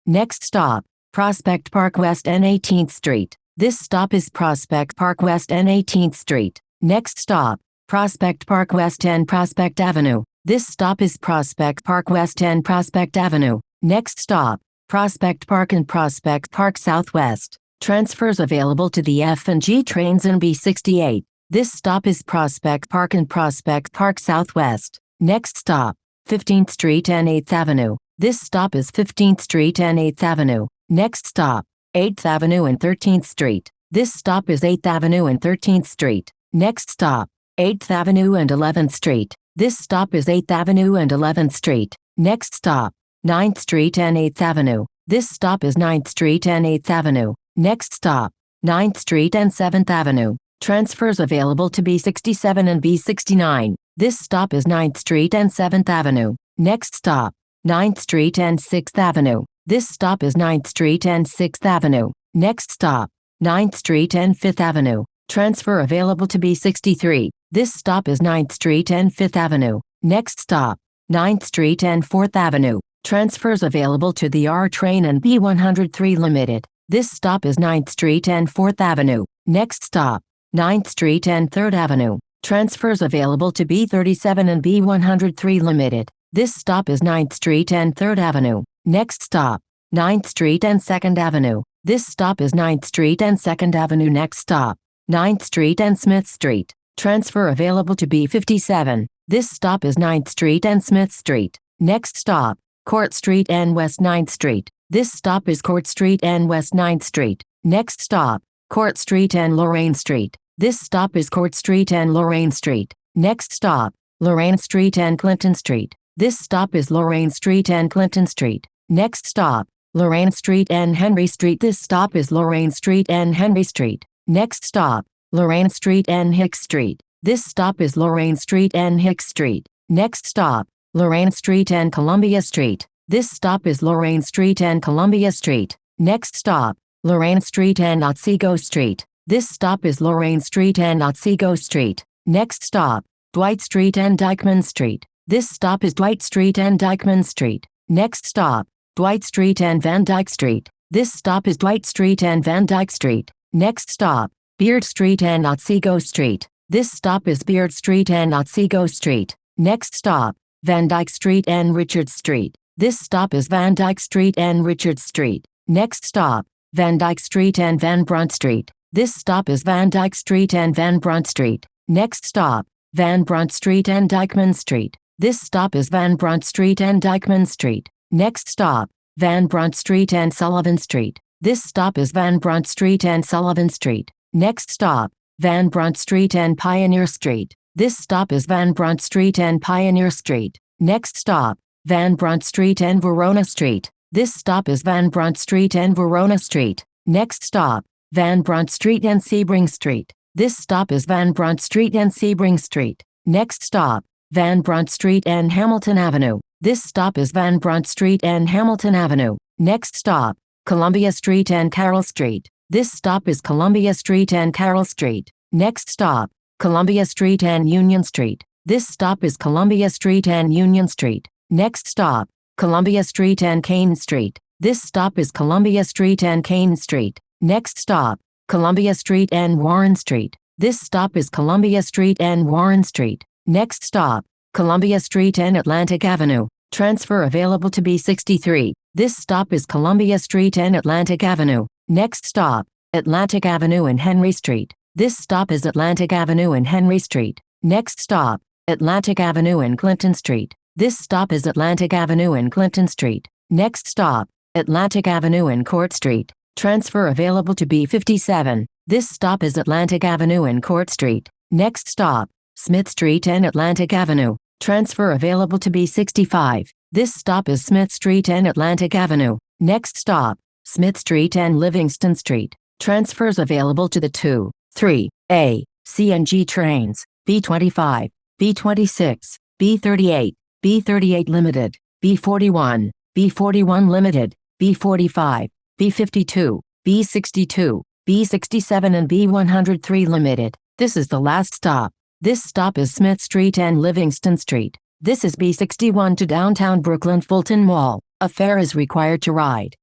Next stop, Prospect Park West and 18th Street. This stop is Prospect Park West and 18th Street. Next stop, Prospect Park West and Prospect Avenue. This stop is Prospect Park West and Prospect Avenue. Next stop, Prospect Park and Prospect Park Southwest. Transfers available to the F and G trains in B68. This stop is Prospect Park and Prospect Park Southwest. Next stop, 15th Street and 8th Avenue. This stop is 15th Street and 8th Avenue. Next stop, 8th Avenue and 13th Street. This stop is 8th Avenue and 13th Street. Next stop, 8th Avenue and 11th Street. This stop is 8th Avenue and 11th Street. Next stop, 9th Street and 8th Avenue. This stop is 9th Street and 8th Avenue. Next stop, 9th Street and 7th Avenue. Transfers available to B67 and B69. This stop is 9th Street and 7th Avenue. Next stop, 9th Street and 6th Avenue. This stop is 9th Street and 6th Avenue. Next stop, 9th Street and 5th Avenue. Transfer available to B63. This stop is 9th Street and 5th Avenue. Next stop, 9th Street and 4th Avenue. Transfers available to the R train and B103 Limited. This stop is 9th Street and 4th Avenue. Next stop, 9th Street and 3rd Avenue. Transfers available to B37 and B103 Limited. This stop is 9th Street and 3rd Avenue. Next stop, 9th Street and 2nd Avenue. This stop is 9th Street and 2nd Avenue. Next stop, 9th Street and Smith Street. Transfer available to B57. This stop is 9th Street and Smith Street. Next stop, Court Street and West 9th Street. This stop is Court Street and West 9th Street. Next stop, Court Street and Lorraine Street. This stop is Court Street and Lorraine Street. Next stop, Lorraine Street and Clinton Street. This stop is Lorraine Street and Clinton Street. Next stop, Lorraine Street and Henry Street. This stop is Lorraine Street and Henry Street. Next stop, Lorraine Street and Hicks Street. This stop is Lorraine Street and Hicks Street. Next stop, Lorraine Street and Columbia Street. This stop is Lorraine Street and Columbia Street. Next stop, Lorraine Street and Otsego Street. This stop is Lorraine Street and Otsego Street. Next stop, Dwight Street and Dykeman Street. This stop is Dwight Street and Dykeman Street. Next stop, Dwight Street and Van Dyke Street. This stop is Dwight Street and Van Dyke Street. Next stop, Beard Street and Otsego Street. This stop is Beard Street and Otsego Street. Next stop, Van Dyke Street and Richard Street. This stop is Van Dyke Street and Richard Street. Next stop, Van Dyke Street and Van Brunt Street. This stop is Van Dyke Street and Van Brunt Street. Next stop, Van Brunt Street and Dykeman Street. This stop is Van Brunt Street and Dykeman Street. Next stop, Van Brunt Street and Sullivan Street. This stop is Van Brunt Street and Sullivan Street. Next stop, Van Brunt Street and Pioneer Street. This stop is Van Brunt Street and Pioneer Street. Next stop, Van Brunt Street and Verona Street. This stop is Van Brunt Street and Verona Street. Next stop, Van Brunt Street and Sebring Street. This stop is Van Brunt Street and Sebring Street. Next stop, Van Brunt Street and Hamilton Avenue. This stop is Van Brunt Street and Hamilton Avenue. Next stop, Columbia Street and Carroll Street. This stop is Columbia Street and Carroll Street. Next stop, Columbia Street and Union Street. This stop is Columbia Street and Union Street. Next stop, Columbia Street and Kane Street. This stop is Columbia Street and Kane Street. Next stop, Columbia Street and Warren Street. This stop is Columbia Street and Warren Street. Next stop, Columbia Street and Atlantic Avenue. Transfer available to B63. This stop is Columbia Street and Atlantic Avenue. Next stop, Atlantic Avenue and Henry Street. This stop is Atlantic Avenue and Henry Street. Next stop, Atlantic Avenue and Clinton Street. This stop is Atlantic Avenue and Clinton Street. Next stop, Atlantic Avenue and Court Street. Transfer available to B57. This stop is Atlantic Avenue and Court Street. Next stop, Smith Street and Atlantic Avenue. Transfer available to B65. This stop is Smith Street and Atlantic Avenue. Next stop, Smith Street and Livingston Street. Transfers available to the 2, 3, A, C and G trains. B25, B26, B38, B38 Limited, B41, B41 Limited, B45, B52, B62, B67 and B103 Limited. This is the last stop. This stop is Smith Street and Livingston Street. This is B61 to downtown Brooklyn Fulton Mall. A fare is required to ride.